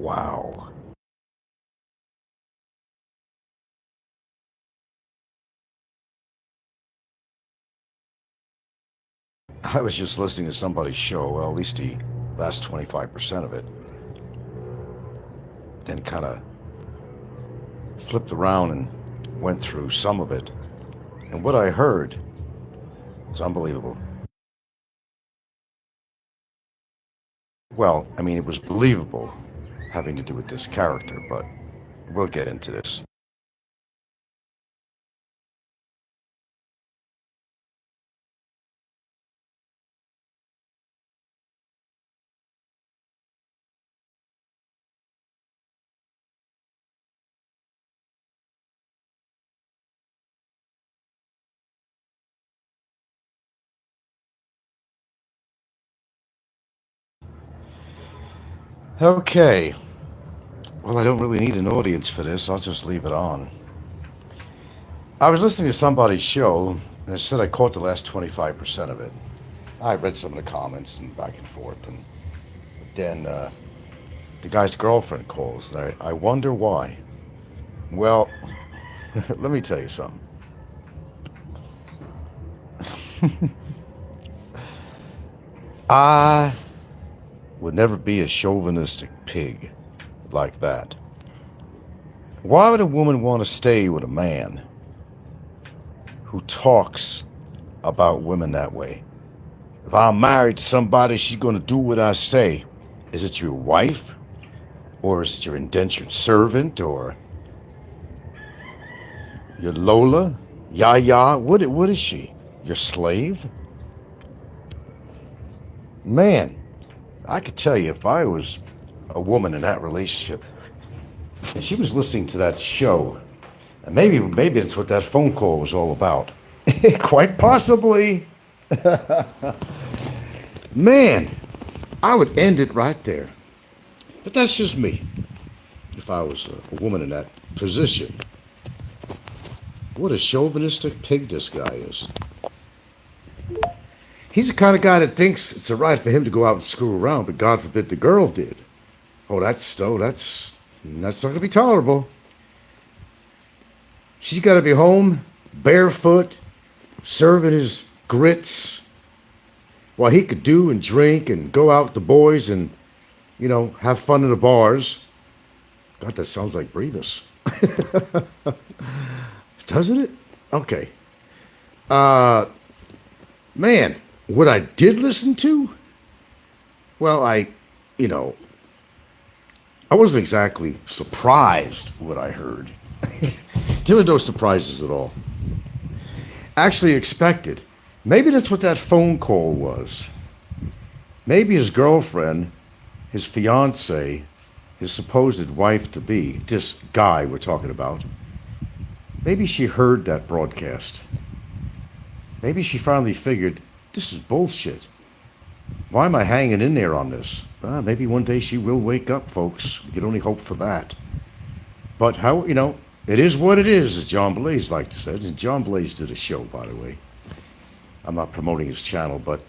Wow. I was just listening to somebody's show, well, at least the last 25% of it, then kind of flipped around and went through some of it. And what I heard is unbelievable. Well, I mean, it was believable having to do with this character, but we'll get into this. Okay. Well, I don't really need an audience for this. I'll just leave it on. I was listening to somebody's show, and it said I caught the last 25% of it. I read some of the comments and back and forth, and then the guy's girlfriend calls, and I wonder why. Well, let me tell you something. I would never be a chauvinistic pig like that. Why would a woman want to stay with a man who talks about women that way? If I'm married to somebody, she's going to do what I say. Is it your wife? Or is it your indentured servant? Or your Lola? Yaya? What is she? Your slave? Man, I could tell you if I was a woman in that relationship and she was listening to that show, and maybe it's what that phone call was all about. Quite possibly. Man, I would end it right there. But that's just me. If I was a woman in that position. What a chauvinistic pig this guy is. He's the kind of guy that thinks it's all right for him to go out and screw around, but God forbid the girl did. That's not gonna be tolerable. She's got to be home, barefoot, serving his grits, while he could do and drink and go out with the boys and have fun in the bars. God, that sounds like Brevis, doesn't it? Okay. Uh, Man, what I did listen to, well, you know, I wasn't exactly surprised what I heard. There were no surprises at all. Actually expected. Maybe that's what that phone call was. Maybe his girlfriend, his fiance, his supposed wife to be, this guy we're talking about, maybe she heard that broadcast. Maybe she finally figured, this is bullshit. Why am I hanging in there on this? Maybe one day she will wake up, folks. We can only hope for that. But it is what it is, as John Blaze liked to say. And John Blaze did a show, by the way. I'm not promoting his channel, but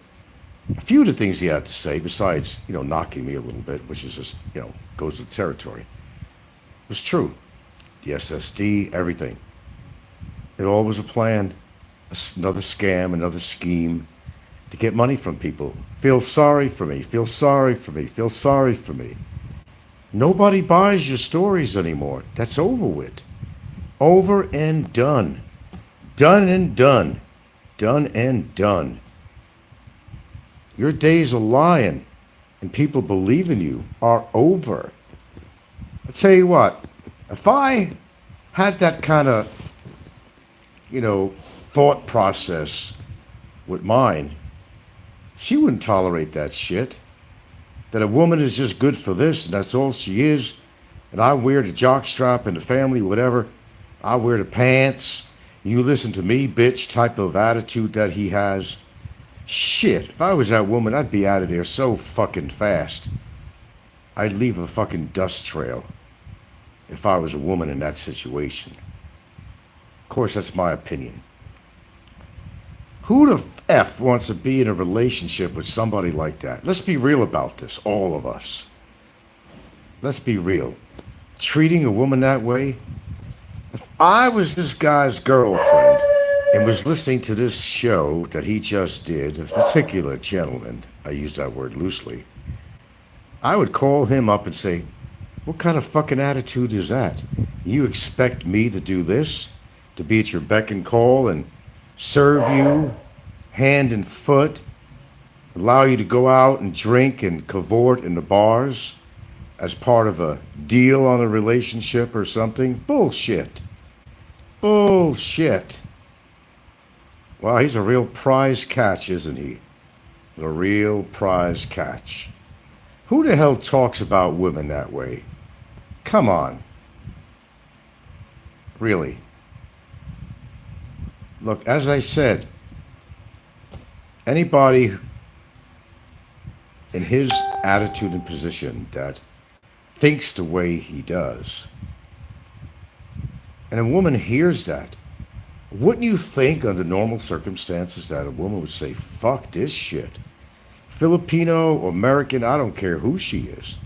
a few of the things he had to say, besides, knocking me a little bit, which is just, goes with the territory, was true. The SSD, everything. It all was a plan, another scam, another scheme to get money from people. Feel sorry for me, feel sorry for me, feel sorry for me. Nobody buys your stories anymore. That's over with. Over and done. Done and done. Done and done. Your days of lying and people believing you are over. I'll tell you what, if I had that kind of, thought process with mine, she wouldn't tolerate that shit. That a woman is just good for this and that's all she is. And I wear the jock strap in the family, whatever. I wear the pants. You listen to me, bitch, type of attitude that he has. Shit, if I was that woman, I'd be out of there so fucking fast. I'd leave a fucking dust trail if I was a woman in that situation. Of course, that's my opinion. Who the F wants to be in a relationship with somebody like that? Let's be real about this, all of us. let's be real. Treating a woman that way, I was this guy's girlfriend and was listening to this show that he just did, a particular gentleman, I use that word loosely, I would call him up and say, what kind of fucking attitude is that? You expect me to do this? To be at your beck and call and serve you hand and foot? Allow you to go out and drink and cavort in the bars as part of a deal on a relationship or something? Bullshit. Bullshit. Wow, he's a real prize catch, isn't he? A real prize catch. Who the hell talks about women that way? Come on. Really. Look, as I said, anybody in his attitude and position that thinks the way he does, and a woman hears that, wouldn't you think under normal circumstances that a woman would say, fuck this shit? Filipino, American, I don't care who she is.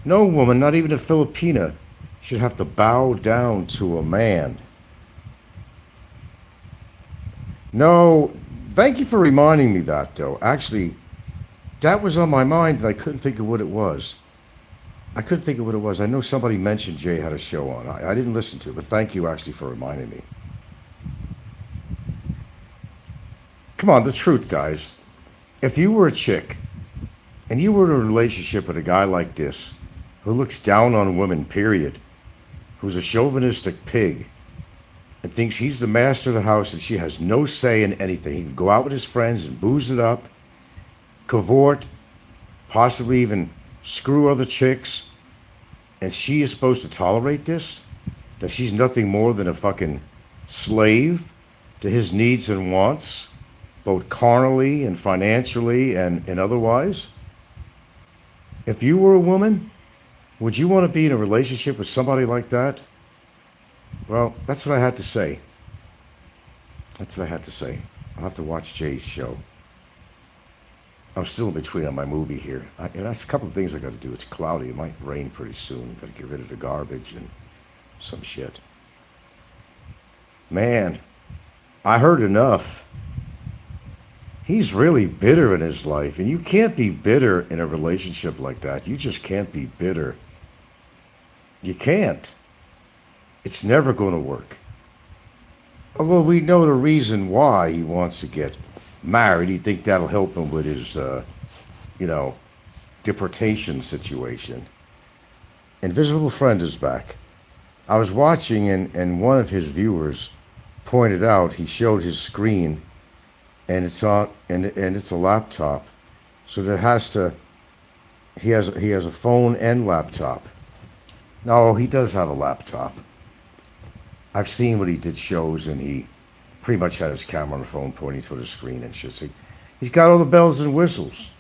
No woman, not even a Filipina, should have to bow down to a man. No, thank you for reminding me that, though. Actually, that was on my mind and I couldn't think of what it was. I couldn't think of what it was. I know somebody mentioned Jay had a show on. I didn't listen to it, but thank you actually for reminding me. Come on, the truth, guys. If you were a chick and you were in a relationship with a guy like this, who looks down on women, period, who's a chauvinistic pig, and thinks he's the master of the house and she has no say in anything. He can go out with his friends and booze it up, cavort, possibly even screw other chicks, and she is supposed to tolerate this? That she's nothing more than a fucking slave to his needs and wants, both carnally and financially and otherwise? If you were a woman, would you want to be in a relationship with somebody like that? Well, that's what I had to say. That's what I had to say. I'll have to watch Jay's show. I'm still in between on my movie here. And that's a couple of things I got to do. It's cloudy. It might rain pretty soon. Got to get rid of the garbage and some shit. Man, I heard enough. He's really bitter in his life. And you can't be bitter in a relationship like that. You just can't be bitter. You can't. It's never going to work. Although we know the reason why he wants to get married. You think that'll help him with his, deportation situation. Invisible Friend is back. I was watching and one of his viewers pointed out, he showed his screen and it's on and it's a laptop. So there has to he has a phone and laptop. No, he does have a laptop. I've seen what he did shows and he pretty much had his camera on the phone pointing to the screen and shit. So he's got all the bells and whistles.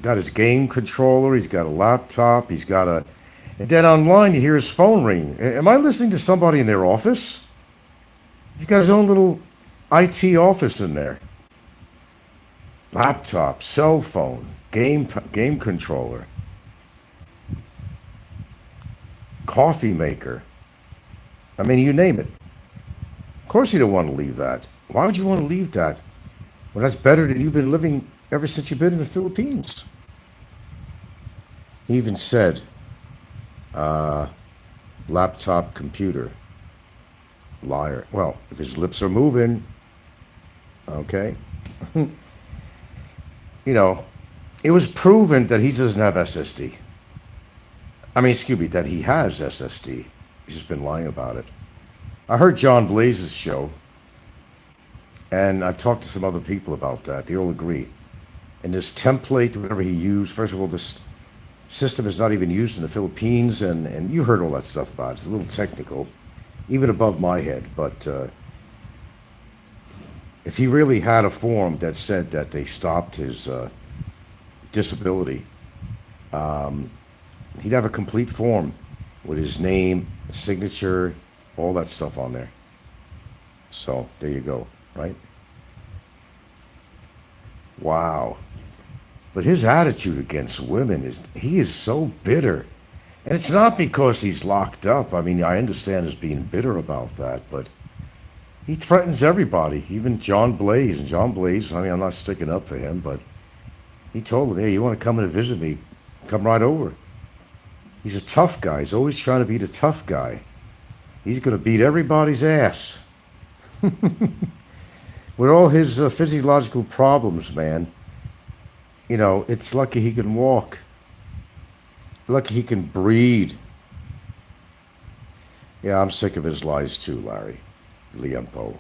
Got his game controller, he's got a laptop, and then online you hear his phone ring. Am I listening to somebody in their office? He's got his own little IT office in there. Laptop, cell phone, game controller, coffee maker. I mean, you name it. Of course you don't want to leave that. Why would you want to leave that? Well, that's better than you've been living ever since you've been in the Philippines. He even said, laptop computer. Liar. Well, if his lips are moving, okay. It was proven that he doesn't have SSD. I mean, excuse me, that he has SSD. He's just been lying about it. I heard John Blaze's show, and I've talked to some other people about that. They all agree. And this template, whatever he used, first of all, this system is not even used in the Philippines, and you heard all that stuff about it. It's a little technical, even above my head. But if he really had a form that said that they stopped his disability, he'd have a complete form with his name, signature, all that stuff on there. So there you go, right? Wow. But his attitude against women he is so bitter. And it's not because he's locked up. I mean, I understand his being bitter about that, but he threatens everybody, even John Blaze. And John Blaze, I mean, I'm not sticking up for him, but he told him, hey, you want to come in and visit me? Come right over. He's a tough guy. He's always trying to be the tough guy. He's going to beat everybody's ass. With all his physiological problems, man, it's lucky he can walk. Lucky he can breathe. Yeah, I'm sick of his lies too, Larry. Liam Poe.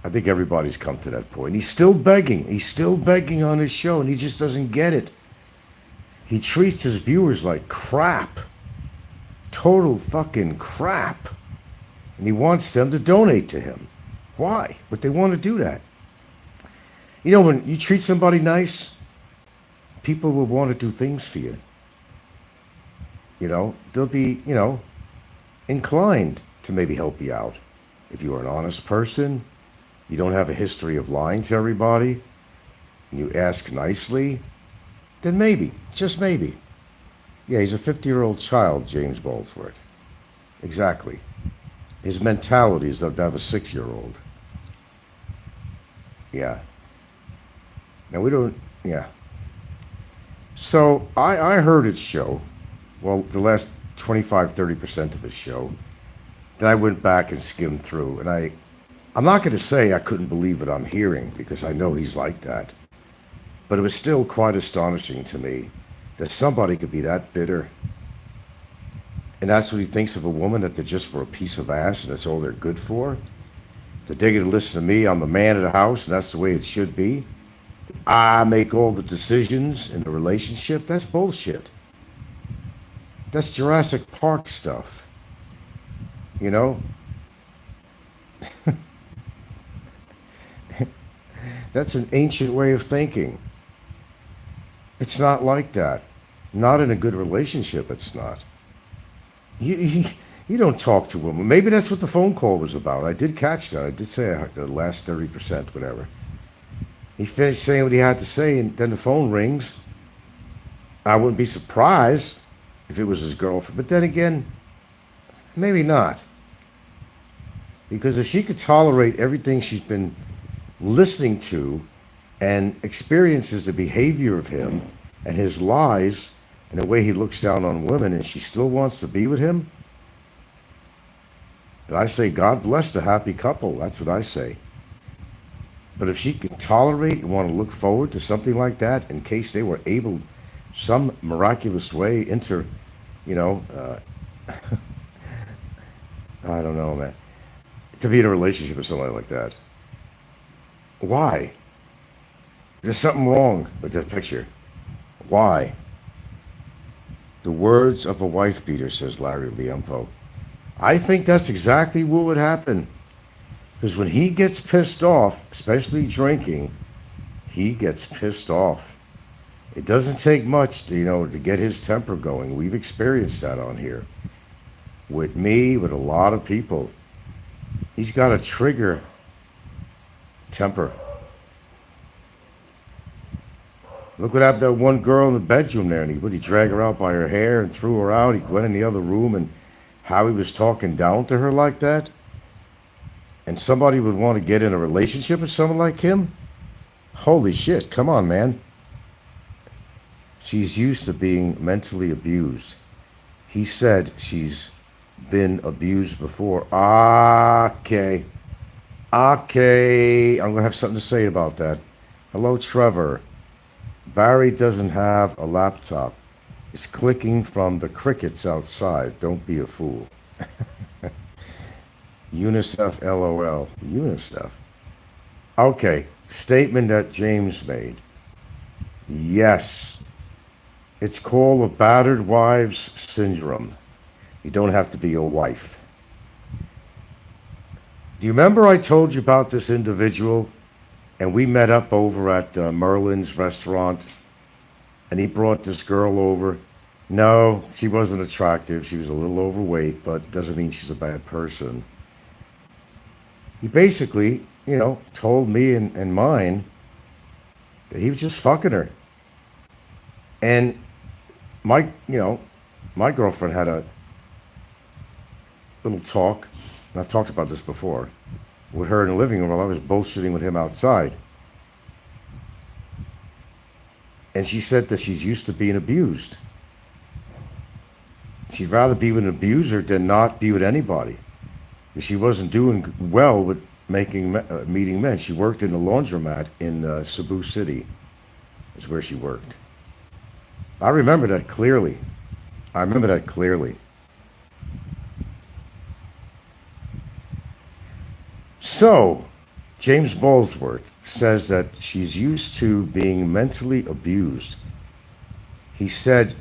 I think everybody's come to that point. He's still begging. He's still begging on his show, and he just doesn't get it. He treats his viewers like crap. Total fucking crap. And he wants them to donate to him. Why? But they want to do that. When you treat somebody nice, people will want to do things for you. They'll be, inclined to maybe help you out. If you're an honest person, you don't have a history of lying to everybody, and you ask nicely, then maybe, just maybe. Yeah, he's a 50-year-old child, James Boldsworth. Exactly. His mentality is of that of a 6-year-old. Yeah. Now we don't, yeah. So I heard his show, well, the last 25-30% of his show. Then I went back and skimmed through, and I'm not going to say I couldn't believe what I'm hearing, because I know he's like that. But it was still quite astonishing to me that somebody could be that bitter. And that's what he thinks of a woman, that they're just for a piece of ass, and that's all they're good for. That they're going to listen to me, I'm the man of the house, and that's the way it should be. I make all the decisions in the relationship. That's bullshit. That's Jurassic Park stuff. That's an ancient way of thinking. It's not like that. Not in a good relationship, it's not. You don't talk to a woman. Maybe that's what the phone call was about. I did catch that. I did say the last 30%, whatever. He finished saying what he had to say, and then the phone rings. I wouldn't be surprised if it was his girlfriend. But then again, maybe not. Because if she could tolerate everything she's been listening to and experiences the behavior of him and his lies and the way he looks down on women, and she still wants to be with him, then I say God bless the happy couple. That's what I say. But if she could tolerate and want to look forward to something like that in case they were able some miraculous way enter, I don't know, man, to be in a relationship with somebody like that. Why? There's something wrong with that picture. Why? The words of a wife beater, says Larry Liampo. I think that's exactly what would happen. Because when he gets pissed off, especially drinking, he gets pissed off. It doesn't take much, to get his temper going. We've experienced that on here. With me, with a lot of people. He's got a trigger temper. Look what happened to that one girl in the bedroom there, and he dragged her out by her hair and threw her out. He went in the other room, and how he was talking down to her like that. And somebody would want to get in a relationship with someone like him? Holy shit, come on, man. She's used to being mentally abused. He said she's been abused before. Okay. Okay. I'm going to have something to say about that. Hello, Trevor. Barry doesn't have a laptop. It's clicking from the crickets outside. Don't be a fool. UNICEF LOL. UNICEF. Okay. Statement that James made. Yes. It's called a battered wives syndrome. You don't have to be a wife. Do you remember I told you about this individual? And we met up over at Merlin's restaurant. And he brought this girl over. No, she wasn't attractive. She was a little overweight, but it doesn't mean she's a bad person. He basically, told me and mine that he was just fucking her. And my, my girlfriend had a little talk, and I've talked about this before, with her in the living room while I was bullshitting with him outside. And she said that she's used to being abused. She'd rather be with an abuser than not be with anybody. She wasn't doing well with meeting men. She worked in a laundromat in Cebu City, is where she worked. I remember that clearly. I remember that clearly. So, James Ballsworth says that she's used to being mentally abused. He said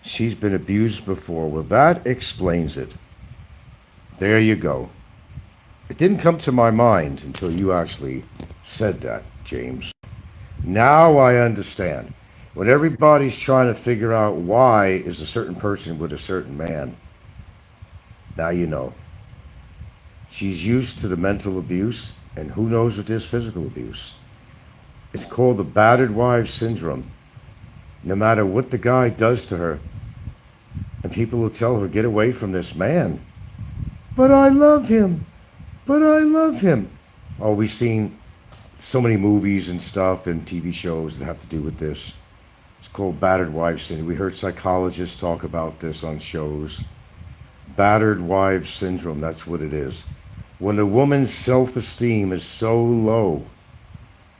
she's been abused before. Well, that explains it. There you go. It didn't come to my mind until you actually said that, James. Now I understand. When everybody's trying to figure out why is a certain person with a certain man, now you know. She's used to the mental abuse, and who knows if there's physical abuse. It's called the battered wife syndrome. No matter what the guy does to her, and people will tell her, get away from this man. But I love him. But I love him. Oh, we've seen so many movies and stuff and TV shows that have to do with this. It's called battered wife syndrome. We heard psychologists talk about this on shows. Battered wife syndrome, that's what it is. When a woman's self-esteem is so low,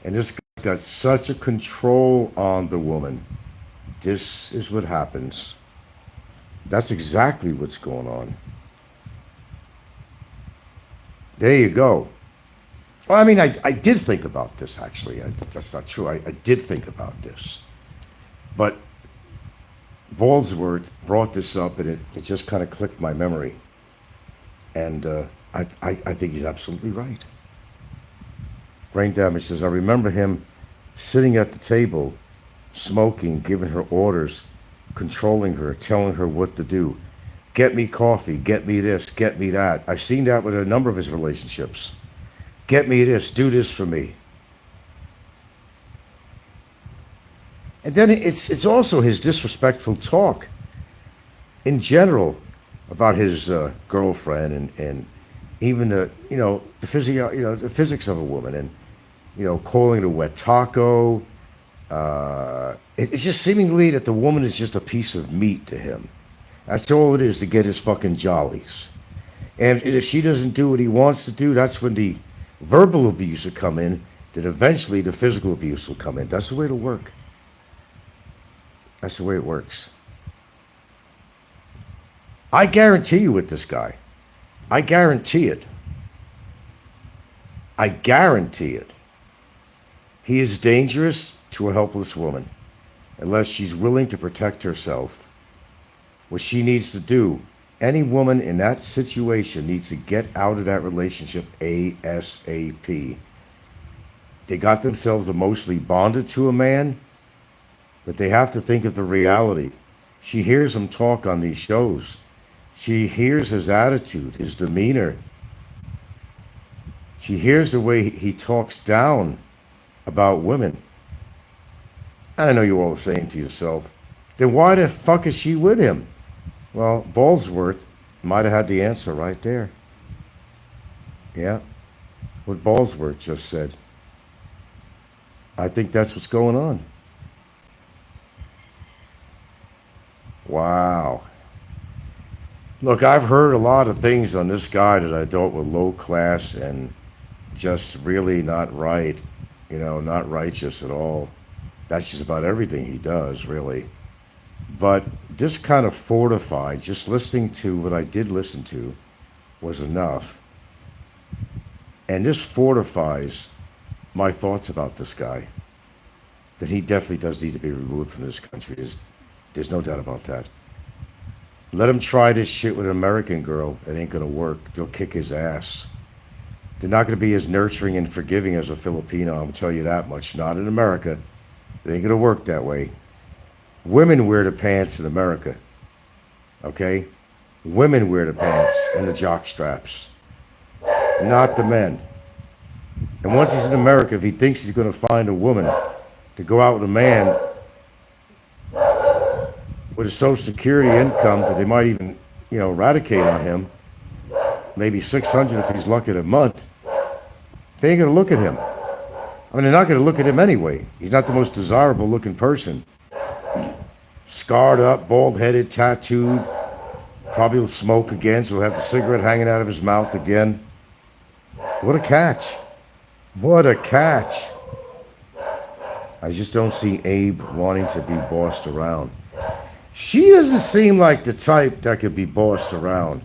and this guy got such a control on the woman, this is what happens. That's exactly what's going on. There you go. Well, I mean, I did think about this, actually. That's not true. I did think about this. But Ballsworth brought this up, and it just kind of clicked my memory. And I think he's absolutely right. Brain Damage says, I remember him sitting at the table, smoking, giving her orders, controlling her, telling her what to do. Get me coffee, get me this, get me that. I've seen that with a number of his relationships. Get me this, do this for me. And then it's also his disrespectful talk in general about his girlfriend and even the physics of a woman, and calling it a wet taco. It's just seemingly that the woman is just a piece of meat to him. That's all it is to get his fucking jollies. And if she doesn't do what he wants to do, that's when the verbal abuse will come in. Then eventually the physical abuse will come in. That's the way it'll work. That's the way it works. I guarantee you with this guy. I guarantee it. I guarantee it. He is dangerous to a helpless woman unless she's willing to protect herself. What she needs to do, any woman in that situation needs to get out of that relationship ASAP. They got themselves emotionally bonded to a man, but they have to think of the reality. She hears him talk on these shows. She hears his attitude, his demeanor. She hears the way he talks down about women. And I know you're all saying to yourself, then why the fuck is she with him? Well, Ballsworth might have had the answer right there. Yeah, what Ballsworth just said. I think that's what's going on. Wow. Look, I've heard a lot of things on this guy that I thought were low class and just really not right. Not righteous at all. That's just about everything he does, really. But this kind of fortified, just listening to what I did listen to was enough. And this fortifies my thoughts about this guy. That he definitely does need to be removed from this country. There's no doubt about that. Let him try this shit with an American girl. It ain't going to work. They'll kick his ass. They're not going to be as nurturing and forgiving as a Filipino, I'm going to tell you that much. Not in America. It ain't going to work that way. Women wear the pants in America. Okay? Women wear the pants and the jock straps. Not the men. And once he's in America, if he thinks he's going to find a woman to go out with a man, with a Social Security income that they might even, eradicate on him, maybe 600 if he's lucky a month, they ain't gonna look at him. I mean, they're not gonna look at him anyway. He's not the most desirable looking person. Scarred up, bald headed, tattooed, probably will smoke again, so he'll have the cigarette hanging out of his mouth again. What a catch. What a catch. I just don't see Abe wanting to be bossed around. She doesn't seem like the type that could be bossed around.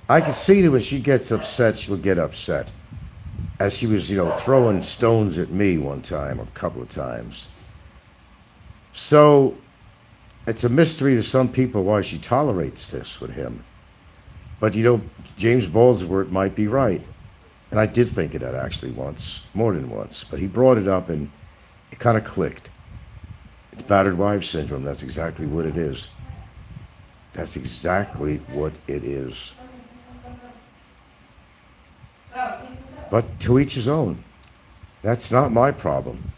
I can see that when she gets upset, she'll get upset. As she was, throwing stones at me one time, or a couple of times. So, it's a mystery to some people why she tolerates this with him. But, James Baldwin might be right. And I did think of that actually once, more than once. But he brought it up and it kind of clicked. It's battered wife syndrome. That's exactly what it is. That's exactly what it is. But to each his own. That's not my problem.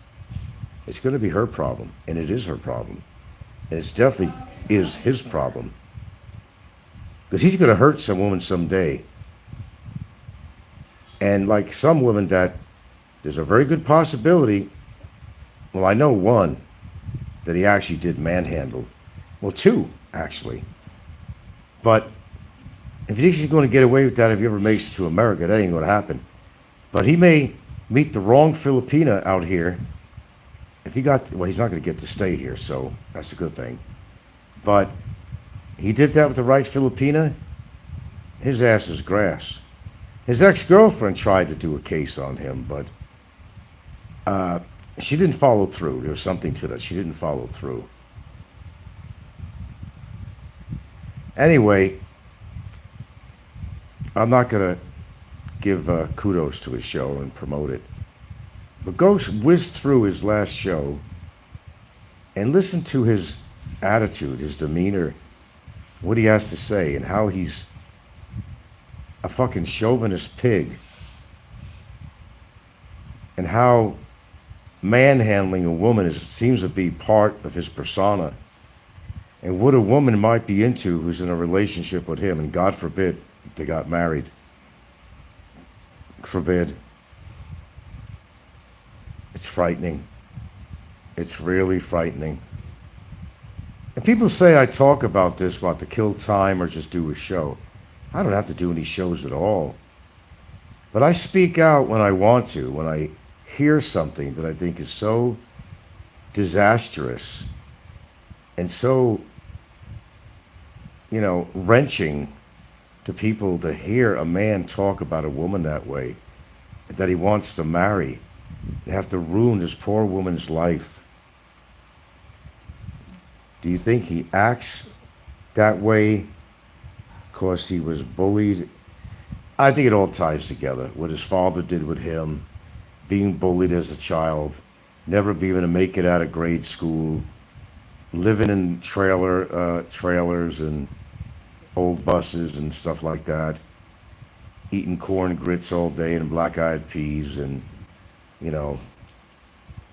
It's going to be her problem. And it is her problem. And it's definitely is his problem. Because he's going to hurt some woman someday. And like some women that there's a very good possibility, well, I know one, that he actually did manhandle. Well, two, actually. But if he thinks he's going to get away with that if he ever makes it to America, that ain't going to happen. But he may meet the wrong Filipina out here. If he got, well, he's not going to get to stay here, so that's a good thing. But he did that with the right Filipina, his ass is grass. His ex-girlfriend tried to do a case on him, but she didn't follow through. There was something to that. She didn't follow through. Anyway, I'm not going to give kudos to his show and promote it. But go whiz through his last show and listen to his attitude, his demeanor, what he has to say, and how he's a fucking chauvinist pig. And how manhandling a woman seems to be part of his persona. And what a woman might be into who's in a relationship with him, and God forbid they got married. Forbid. It's frightening. It's really frightening. And people say I talk about this, about to kill time or just do a show. I don't have to do any shows at all. But I speak out when I want to, when I hear something that I think is so disastrous and so, wrenching to people to hear a man talk about a woman that way, that he wants to marry, and have to ruin this poor woman's life. Do you think he acts that way because he was bullied? I think it all ties together. What his father did with him, being bullied as a child, never being able to make it out of grade school, living in trailers and old buses and stuff like that, eating corn grits all day and black-eyed peas, and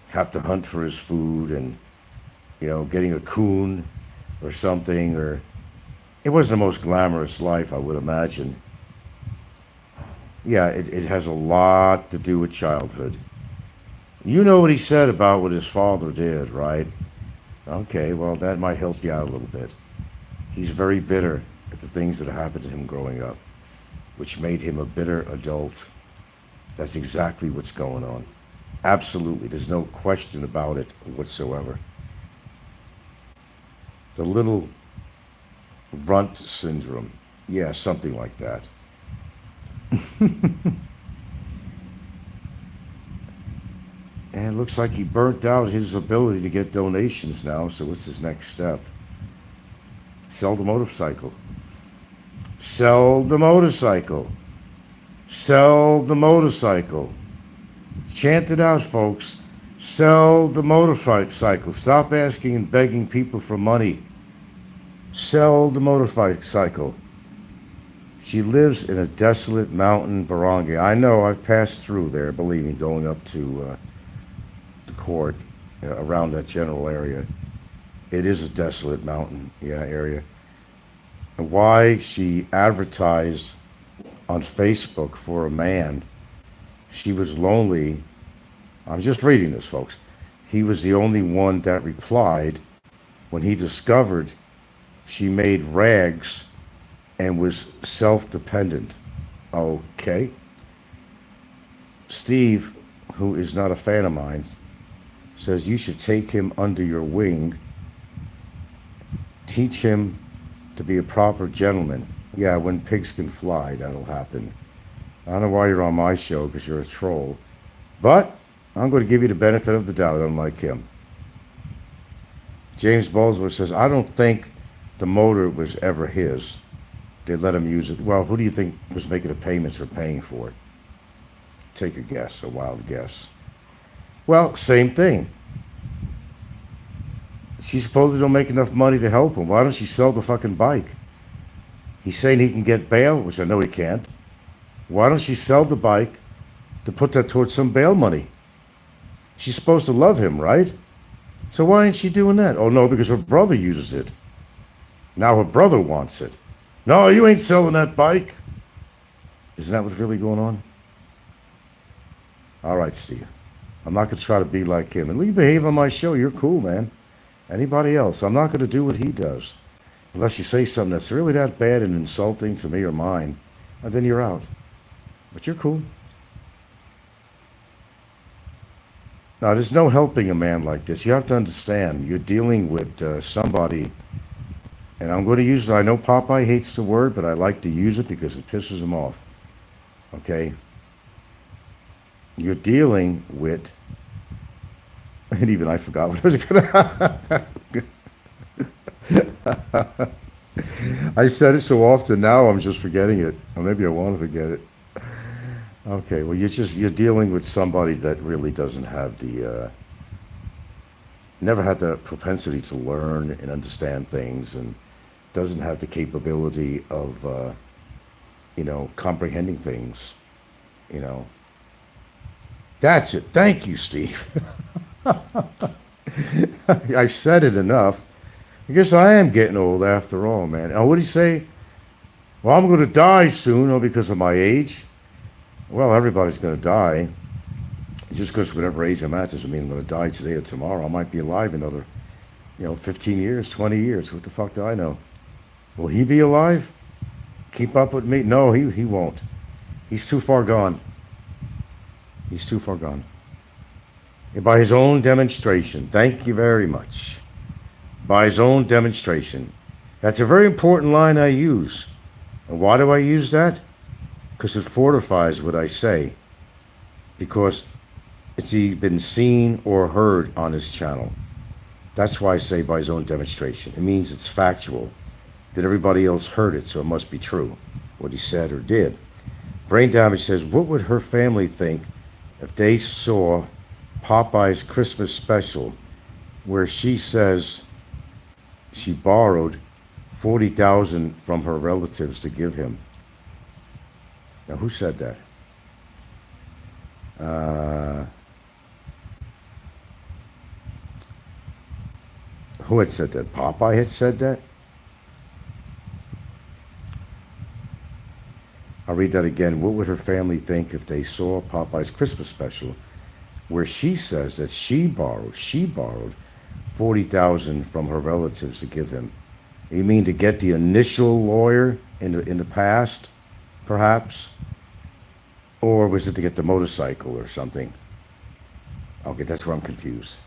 have to hunt for his food, and getting a coon or something, or it wasn't the most glamorous life, I would imagine. Yeah, it has a lot to do with childhood. You know what he said about what his father did, right? Okay, well, that might help you out a little bit. He's very bitter at the things that happened to him growing up, which made him a bitter adult. That's exactly what's going on. Absolutely. There's no question about it whatsoever. The little runt syndrome. Yeah, something like that. And it looks like he burnt out his ability to get donations now, so what's his next step? Sell the motorcycle. Sell the motorcycle. Sell the motorcycle. Chant it out, folks. Sell the motorcycle. Stop asking and begging people for money. Sell the motorcycle. She lives in a desolate mountain barangay. I know, I've passed through there, believe me, going up to the court, around that general area. It is a desolate mountain, yeah, area. And why she advertised on Facebook for a man. She was lonely. I'm just reading this, folks. He was the only one that replied when he discovered she made rags and was self dependent. Okay. Steve, who is not a fan of mine, says you should take him under your wing, teach him to be a proper gentleman. Yeah, when pigs can fly, that'll happen. I don't know why you're on my show because you're a troll, but I'm going to give you the benefit of the doubt, unlike him. James Bosworth says, I don't think the motor was ever his. They let him use it. Well, who do you think was making the payments or paying for it? Take a guess, a wild guess. Well, same thing. She supposedly don't make enough money to help him. Why don't she sell the fucking bike? He's saying he can get bail, which I know he can't. Why don't she sell the bike to put that towards some bail money? She's supposed to love him, right? So why ain't she doing that? Oh no, because her brother uses it. Now her brother wants it. No, you ain't selling that bike. Isn't that what's really going on? All right, Steve. I'm not going to try to be like him. And you behave on my show. You're cool, man. Anybody else? I'm not going to do what he does. Unless you say something that's really that bad and insulting to me or mine. And then you're out. But you're cool. Now, there's no helping a man like this. You have to understand, you're dealing with somebody, and I'm going to use it. I know Popeye hates the word, but I like to use it because it pisses him off. Okay? You're dealing with, and even I forgot what I was going to. I said it so often now I'm just forgetting it. Or maybe I want to forget it. Okay, well, you're dealing with somebody that really doesn't have never had the propensity to learn and understand things, and doesn't have the capability of, comprehending things. You know, that's it. Thank you, Steve. I've said it enough. I guess I am getting old after all, man. Oh, what do you say? Well, I'm going to die soon, because of my age. Well, everybody's going to die. Just because whatever age I'm at doesn't mean I'm going to die today or tomorrow. I might be alive another, 15 years, 20 years. What the fuck do I know? Will he be alive? Keep up with me? No, he won't. He's too far gone. He's too far gone. And by his own demonstration, thank you very much. By his own demonstration. That's a very important line I use. And why do I use that? Because it fortifies what I say. Because it's either been seen or heard on his channel. That's why I say by his own demonstration. It means it's factual. That everybody else heard it, so it must be true. What he said or did. Brain Damage says, what would her family think if they saw Popeye's Christmas special where she says she borrowed $40,000 from her relatives to give him? Now, who said that? Who had said that? Popeye had said that? I'll read that again. What would her family think if they saw Popeye's Christmas special where she says that she borrowed $40,000 from her relatives to give him? You mean to get the initial lawyer in the past, perhaps? Or was it to get the motorcycle or something? Okay, that's where I'm confused.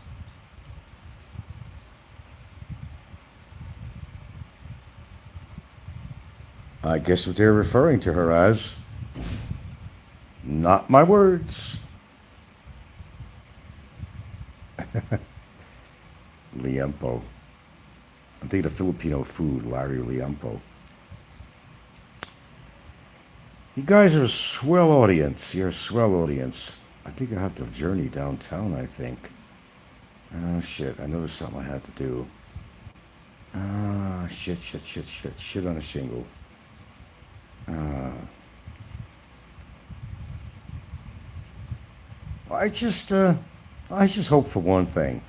I guess what they're referring to her as. Not my words. Liempo. I'm thinking of Filipino food, Larry Liempo. You guys are a swell audience. You're a swell audience. I think I have to journey downtown, I think. Oh, shit. I noticed something I had to do. Ah, shit. Shit on a shingle. I just hope for one thing.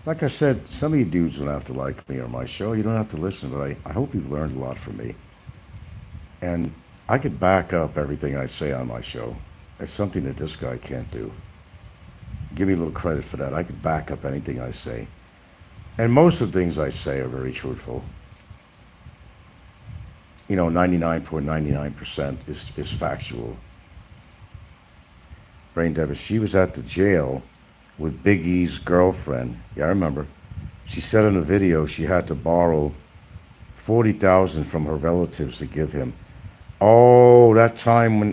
Like I said, some of you dudes don't have to like me or my show. You don't have to listen, but I hope you've learned a lot from me. And I could back up everything I say on my show. It's something that this guy can't do. Give me a little credit for that. I could back up anything I say. And most of the things I say are very truthful. 99.99% is factual. Brain Debbie, she was at the jail with Big E's girlfriend. Yeah, I remember. She said in a video she had to borrow 40,000 from her relatives to give him. Oh, that time when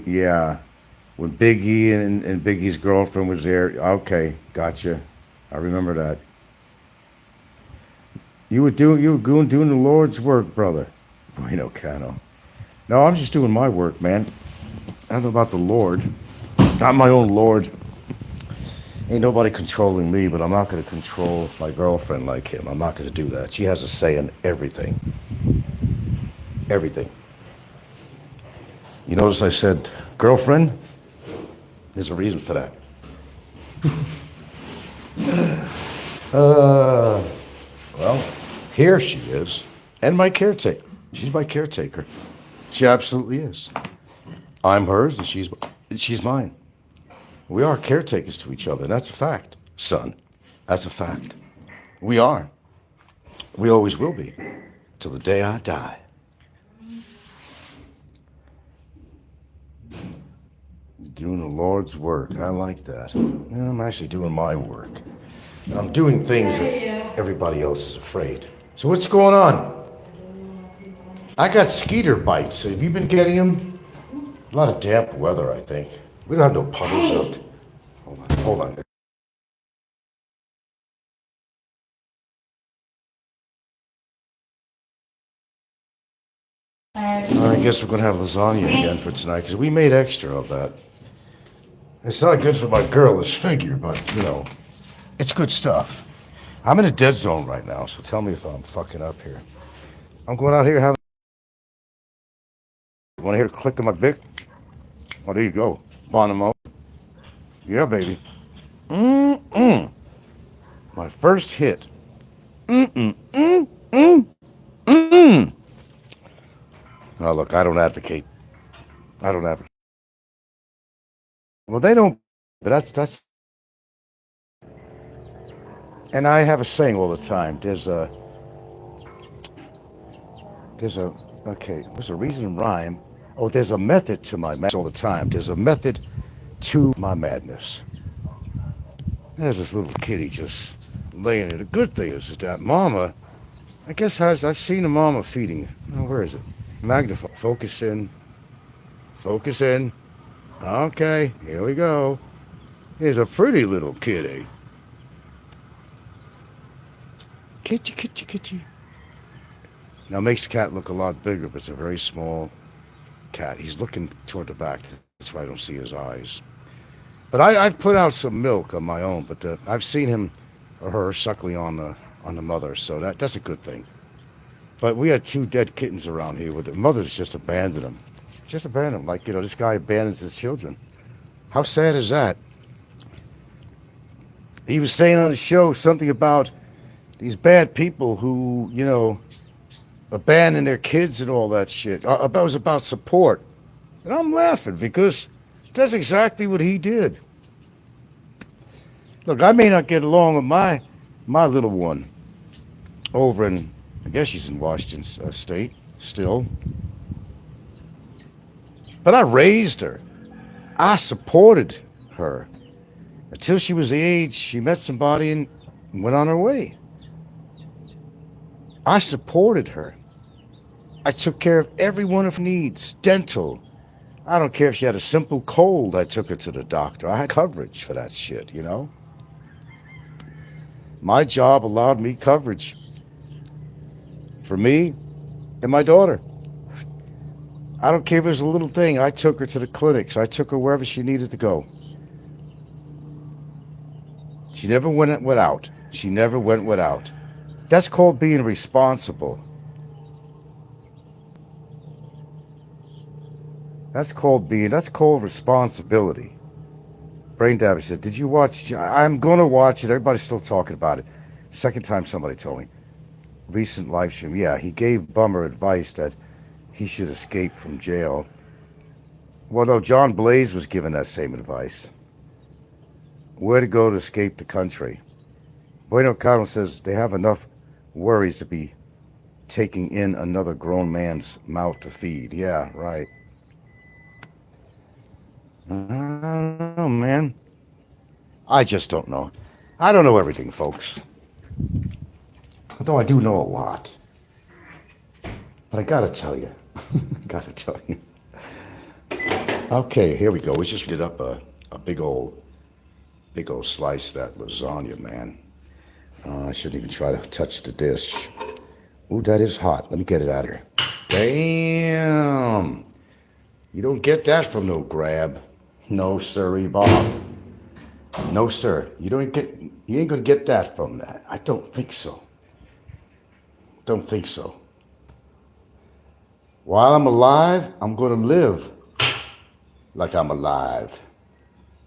Big E and Big E's girlfriend was there. Okay, gotcha. I remember that. You were doing the Lord's work, brother. Bueno Cano. No, I'm just doing my work, man. I don't know about the Lord. I'm my own Lord. Ain't nobody controlling me, but I'm not going to control my girlfriend like him. I'm not going to do that. She has a say in everything. Everything. You notice I said girlfriend? There's a reason for that. Well, here she is. And my caretaker. She's my caretaker. She absolutely is. I'm hers and she's mine. We are caretakers to each other. That's a fact, son. That's a fact. We are. We always will be. Till the day I die. Doing the Lord's work. I like that. Yeah, I'm actually doing my work. And I'm doing things that everybody else is afraid. So what's going on? I got skeeter bites. Have you been getting them? A lot of damp weather, I think. We don't have no puddles out. Hold on. I guess we're going to have lasagna again for tonight, because we made extra of that. It's not good for my girlish figure, but, it's good stuff. I'm in a dead zone right now, so tell me if I'm fucking up here. I'm going out here having... You want to hear the click of my Vic? Oh, there you go. Bonamo. Yeah, baby. Mm-mm. My first hit. Mm-mm. Mm-mm. Mm-mm. Oh, look, I don't advocate. Well, they don't, but that's... And I have a saying all the time. There's a, okay, what's a reason and rhyme? Oh, there's a method to my madness all the time. There's a method to my madness. There's this little kitty just laying there. The good thing is that mama, I guess I've seen a mama feeding. Oh, where is it? Magnify. Focus in. Focus in. Okay, here we go. Here's a pretty little kitty. Kitty, kitty, kitty. Now it makes the cat look a lot bigger, but it's a very small cat. He's looking toward the back. That's why I don't see his eyes. But I've put out some milk on my own, but I've seen him or her suckling on the mother, so that's a good thing. But we had 2 dead kittens around here where the mothers just abandoned them. Just abandoned them, like, this guy abandons his children. How sad is that? He was saying on the show something about these bad people who, abandon their kids and all that shit. It was about support. And I'm laughing because that's exactly what he did. Look, I may not get along with my little one over in, I guess she's in Washington State still. But I raised her. I supported her until she was the age she met somebody and went on her way. I supported her. I took care of every one of her needs. Dental. I don't care if she had a simple cold, I took her to the doctor. I had coverage for that shit, My job allowed me coverage for me and my daughter. I don't care if it was a little thing. I took her to the clinics. I took her wherever she needed to go. She never went without. She never went without. That's called being responsible. That's called responsibility. Brain Damage said, did you watch? I'm going to watch it. Everybody's still talking about it. Second time somebody told me. Recent live stream. Yeah, he gave Bummer advice that he should escape from jail. Well, no, John Blaze was given that same advice. Where to go to escape the country? Bueno Caro says they have enough worries to be taking in another grown man's mouth to feed. Yeah, right. I don't know, man. I just don't know. I don't know everything, folks. Although I do know a lot. But I gotta tell you. Gotta tell you. Okay, here we go. We just did up a big old slice of that lasagna, man. I shouldn't even try to touch the dish. Ooh, that is hot. Let me get it out of here. Damn. You don't get that from no grab. No, sirree, Bob. No, sir. You ain't gonna get that from that. I don't think so. Don't think so. While I'm alive, I'm gonna live like I'm alive.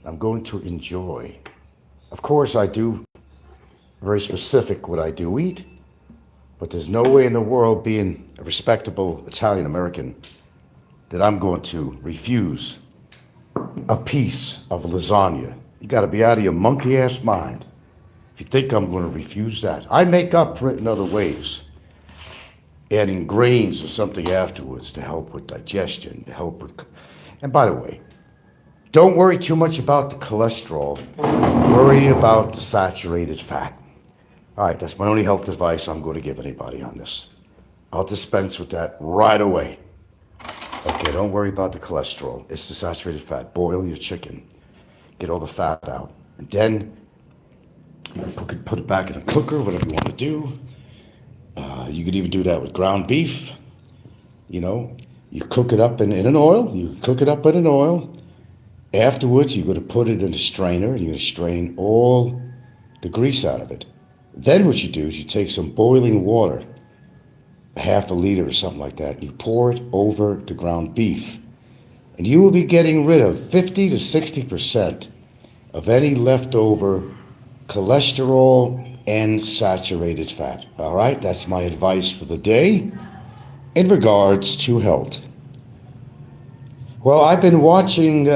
I'm going to enjoy. Of course, I do very specific what I do eat, but there's no way in the world, being a respectable Italian American, that I'm going to refuse a piece of lasagna. You got to be out of your monkey ass mind if you think I'm going to refuse that. I make up for it in other ways, adding grains or something afterwards to help with digestion, to help with. And by the way, don't worry too much about the cholesterol. Worry about the saturated fat. All right, that's my only health advice I'm going to give anybody on this. I'll dispense with that right away. Okay, don't worry about the cholesterol. It's the saturated fat. Boil your chicken. Get all the fat out. And then put it back in a cooker, whatever you want to do. You could even do that with ground beef. You know, you cook it up in an oil. You cook it up in an oil. Afterwards, you're going to put it in a strainer. You're going to strain all the grease out of it. Then what you do is you take some boiling water, half a liter or something like that, and you pour it over the ground beef. And you will be getting rid of 50 to 60% of any leftover cholesterol and saturated fat. All right, that's my advice for the day in regards to health. Well, I've been watching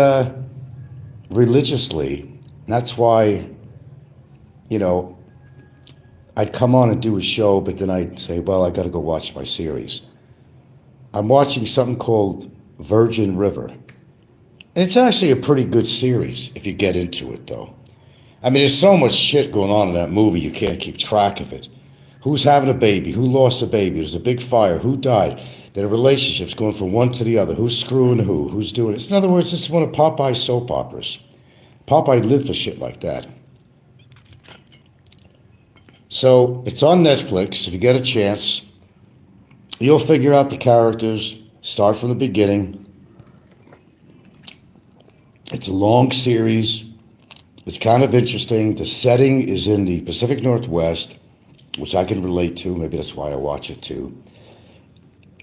religiously, and that's why, I'd come on and do a show, but then I'd say, well, I got to go watch my series. I'm watching something called Virgin River. And it's actually a pretty good series if you get into it, though. I mean, there's so much shit going on in that movie, you can't keep track of it. Who's having a baby? Who lost a baby? There's a big fire. Who died? Their relationships going from one to the other. Who's screwing who? Who's doing it? In other words, it's one of Popeye's soap operas. Popeye lived for shit like that. So it's on Netflix. If you get a chance, you'll figure out the characters, start from the beginning. It's a long series. It's kind of interesting. The setting is in the Pacific Northwest, which I can relate to. Maybe that's why I watch it too.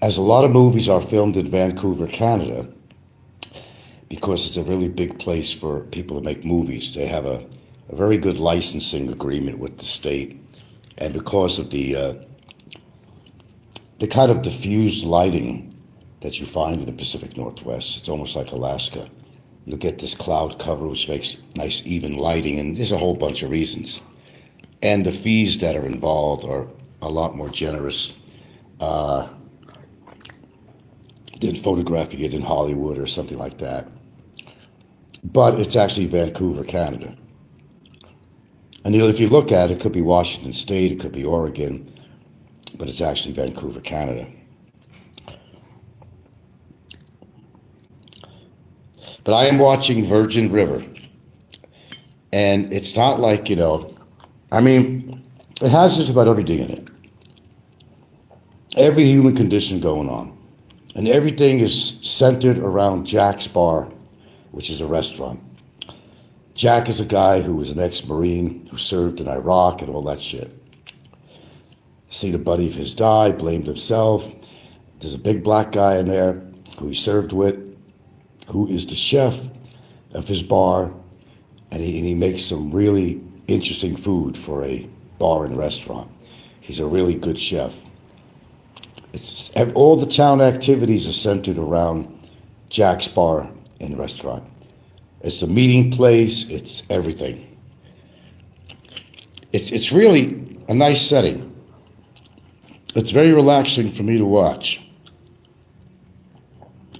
As a lot of movies are filmed in Vancouver, Canada, because it's a really big place for people to make movies. They have a very good licensing agreement with the state. And because of the kind of diffused lighting that you find in the Pacific Northwest, it's almost like Alaska. You'll get this cloud cover, which makes nice even lighting, and there's a whole bunch of reasons. And the fees that are involved are a lot more generous than photographing it in Hollywood or something like that. But it's actually Vancouver, Canada. And if you look at it, it could be Washington State, it could be Oregon, but it's actually Vancouver, Canada. But I am watching Virgin River. And it's not like, I mean, it has just about everything in it. Every human condition going on. And everything is centered around Jack's Bar, which is a restaurant. Jack is a guy who was an ex-Marine who served in Iraq and all that shit. Seen a buddy of his die, blamed himself. There's a big black guy in there who he served with, who is the chef of his bar, and he makes some really interesting food for a bar and restaurant. He's a really good chef. All the town activities are centered around Jack's Bar and Restaurant. It's the meeting place. It's everything. It's really a nice setting. It's very relaxing for me to watch.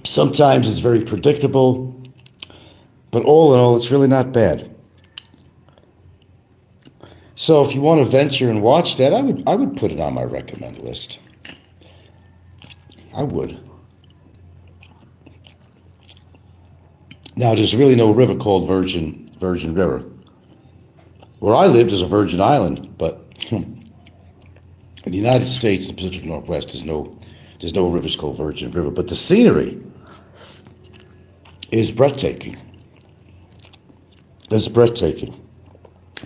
Sometimes it's very predictable, but all in all, it's really not bad. So if you want to venture and watch that, I would put it on my recommend list. I would. Now, there's really no river called Virgin River. Where I lived is a virgin island, but in the United States, the Pacific Northwest, there's no rivers called Virgin River. But the scenery is breathtaking. It's breathtaking.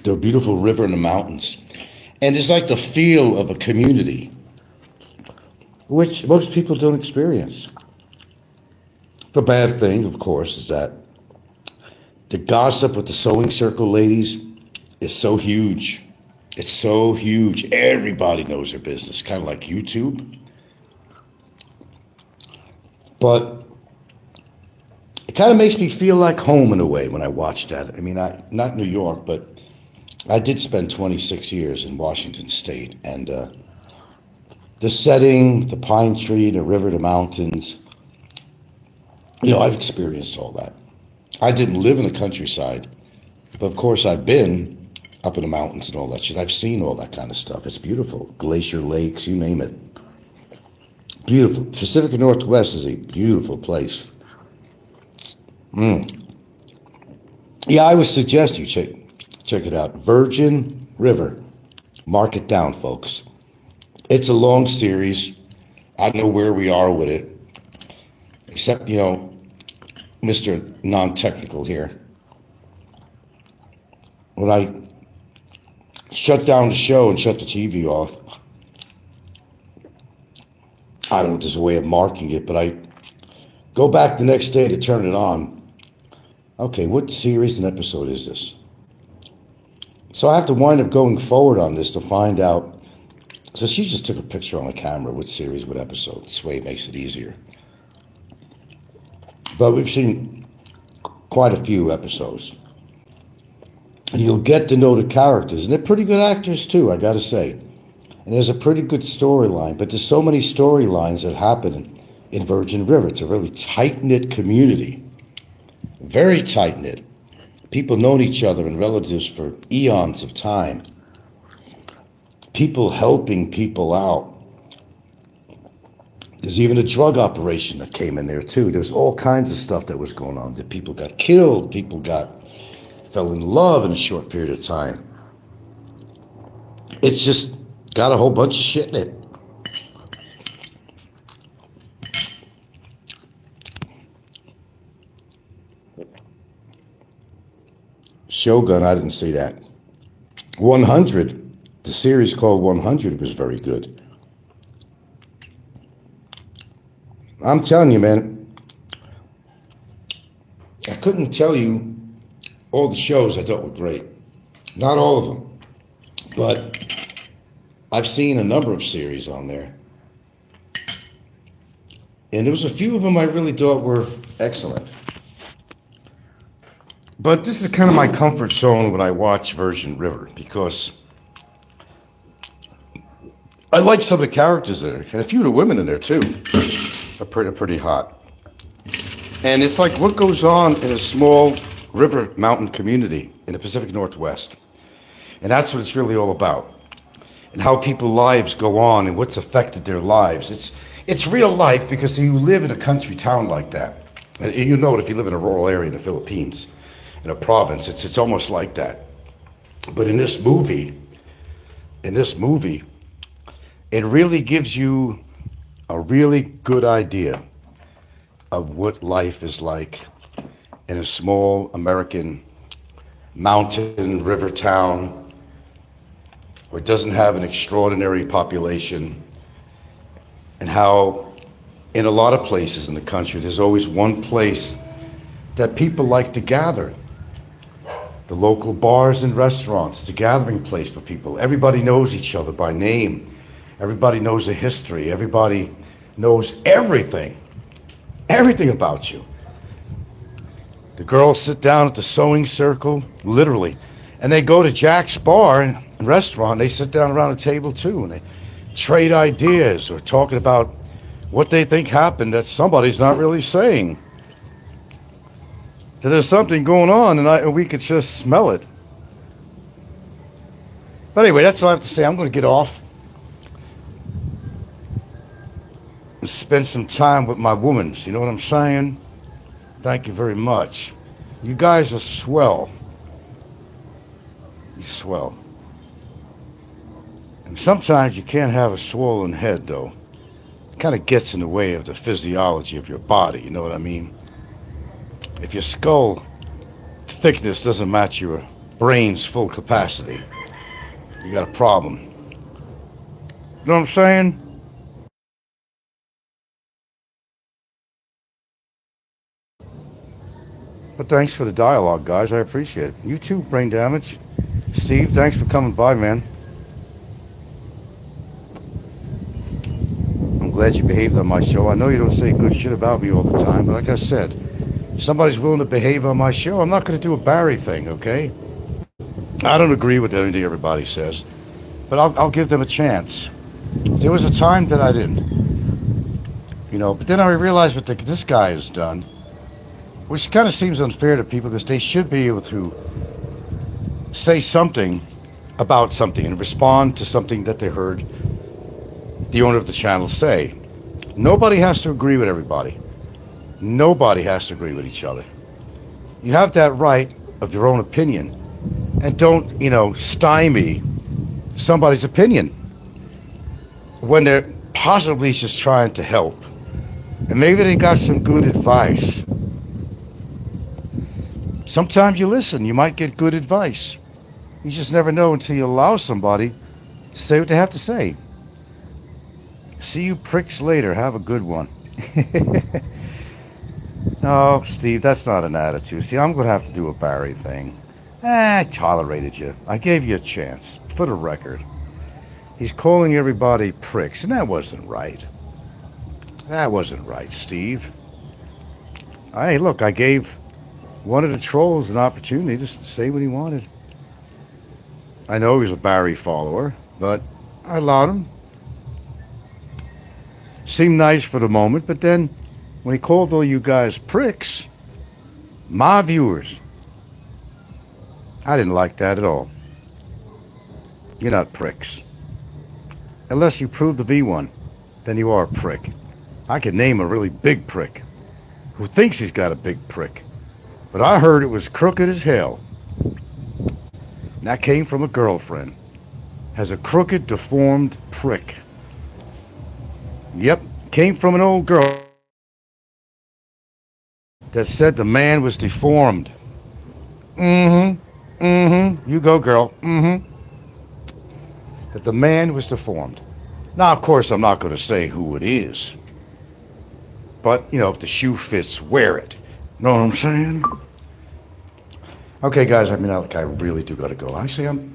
There's a beautiful river in the mountains. And it's like the feel of a community, which most people don't experience. The bad thing, of course, is that the gossip with the sewing circle ladies is so huge. It's so huge. Everybody knows their business, kind of like YouTube. But it kind of makes me feel like home in a way when I watch that. I mean, not New York, but I did spend 26 years in Washington State. And the setting, the pine tree, the river, the mountains, I've experienced all that. I didn't live in the countryside, but of course I've been up in the mountains and all that shit. I've seen all that kind of stuff. It's beautiful. Glacier lakes, you name it. Beautiful. Pacific Northwest is a beautiful place. Yeah, I would suggest you check it out. Virgin River. Mark it down, folks. It's a long series. I don't know where we are with it. Except, Mr. Non-Technical here. When I shut down the show and shut the TV off, I don't know if there's a way of marking it, but I go back the next day to turn it on. Okay, what series and episode is this? So I have to wind up going forward on this to find out. So she just took a picture on the camera, what series, what episode. This way it makes it easier. But we've seen quite a few episodes. And you'll get to know the characters. And they're pretty good actors too, I gotta say. And there's a pretty good storyline. But there's so many storylines that happen in Virgin River. It's a really tight-knit community. Very tight-knit. People known each other and relatives for eons of time. People helping people out. There's even a drug operation that came in there too. There's all kinds of stuff that was going on. That people got killed, people fell in love in a short period of time. It's just got a whole bunch of shit in it. Shogun, I didn't see that. 100, the series called 100 was very good. I'm telling you, man, I couldn't tell you all the shows I thought were great. Not all of them, but I've seen a number of series on there. And there was a few of them I really thought were excellent. But this is kind of my comfort zone when I watch Virgin River, because I like some of the characters there, and a few of the women in there too are pretty hot. And it's like what goes on in a small river mountain community in the Pacific Northwest. And that's what it's really all about. And how people's lives go on and what's affected their lives. It's real life, because you live in a country town like that. You know it if you live in a rural area in the Philippines, in a province, it's almost like that. But in this movie, it really gives you a really good idea of what life is like in a small American mountain river town where it doesn't have an extraordinary population, and how in a lot of places in the country there's always one place that people like to gather. The local bars and restaurants, it's a gathering place for people. Everybody knows each other by name. Everybody knows the history. Everybody knows everything about you. The girls sit down at the sewing circle, literally, and they go to Jack's bar and restaurant. They sit down around a table too, and they trade ideas or talking about what they think happened that somebody's not really saying. That there's something going on, and we could just smell it. But anyway, that's what I have to say. I'm going to get off and spend some time with my womans. You know what I'm saying? Thank you very much. You guys are swell. You're swell. And sometimes you can't have a swollen head, though. It kind of gets in the way of the physiology of your body, you know what I mean? If your skull thickness doesn't match your brain's full capacity, you got a problem. You know what I'm saying? But thanks for the dialogue, guys. I appreciate it. You too, Brain Damage. Steve, thanks for coming by, man. I'm glad you behaved on my show. I know you don't say good shit about me all the time, but like I said, if somebody's willing to behave on my show, I'm not going to do a Barry thing, okay? I don't agree with anything everybody says, but I'll give them a chance. There was a time that I didn't. You know, but then I realized what this guy has done, which kind of seems unfair to people because they should be able to say something about something and respond to something that they heard the owner of the channel say. Nobody has to agree with everybody. Nobody has to agree with each other. You have that right of your own opinion, and don't, stymie somebody's opinion when they're possibly just trying to help. And maybe they got some good advice. Sometimes you listen, you might get good advice. You just never know until you allow somebody to say what they have to say. See you pricks later. Have a good one. No, Steve, that's not an attitude. See, I'm going to have to do a Barry thing. I tolerated you. I gave you a chance. For the record. He's calling everybody pricks, and that wasn't right. That wasn't right, Steve. Hey, look, I gave one of the trolls an opportunity to say what he wanted. I know he was a Barry follower, but I allowed him. Seemed nice for the moment, but then when he called all you guys pricks, my viewers, I didn't like that at all. You're not pricks. Unless you prove to be one, then you are a prick. I could name a really big prick who thinks he's got a big prick. But I heard it was crooked as hell. And that came from a girlfriend. Has a crooked, deformed prick. Yep, came from an old girl that said the man was deformed. You go, girl. That the man was deformed. Now, of course, I'm not going to say who it is. But, if the shoe fits, wear it. Know what I'm saying? Okay, guys, I really do got to go. Actually,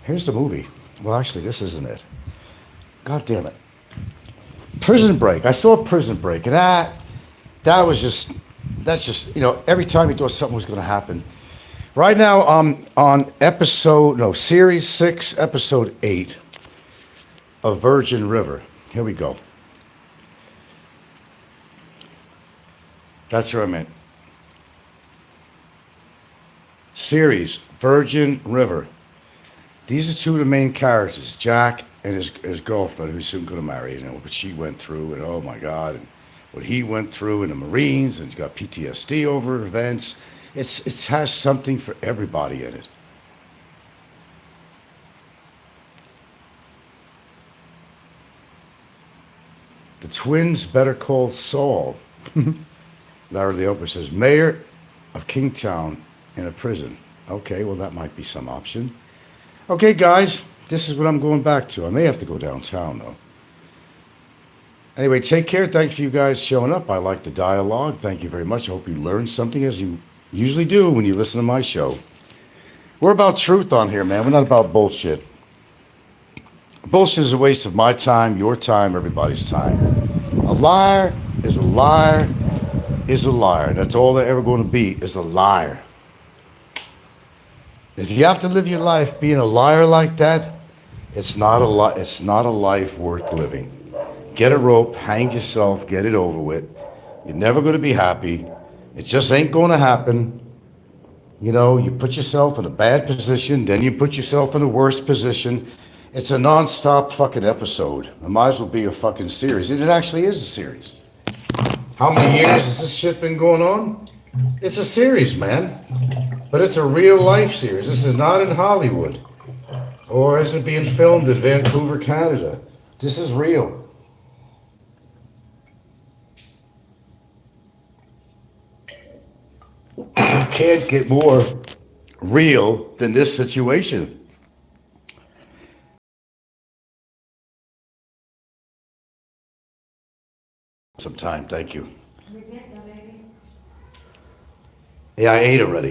here's the movie. Well, actually, this isn't it. God damn it. Prison Break. I saw Prison Break, and that's just, every time you thought something was going to happen. Right now, on Series 6, Episode 8 of Virgin River. Here we go. That's what I meant. Series, Virgin River. These are two of the main characters, Jack and his girlfriend, who's soon going to marry, what she went through, and oh my God, and what he went through in the Marines, and he's got PTSD over events. It has something for everybody in it. The twins Better Call Saul. Larry Leopa says, Mayor of Kingstown in a prison. Okay, well, that might be some option. Okay, guys, this is what I'm going back to. I may have to go downtown, though. Anyway, take care. Thanks for you guys showing up. I like the dialogue. Thank you very much. I hope you learned something, as you usually do when you listen to my show. We're about truth on here, man. We're not about bullshit. Bullshit is a waste of my time, your time, everybody's time. A liar is a liar is a liar. That's all they're ever going to be, is a liar. If you have to live your life being a liar like that, it's not a life worth living. Get a rope, hang yourself, get it over with. You're never going to be happy. It just ain't going to happen. You know, you put yourself in a bad position, then you put yourself in a worse position. It's a non-stop fucking episode. It might as well be a fucking series. And it actually is a series. How many years has this shit been going on? It's a series, man. But it's a real life series. This is not in Hollywood. Or isn't being filmed in Vancouver, Canada. This is real. You can't get more real than this situation. Some time, thank you. Yeah, I ate already.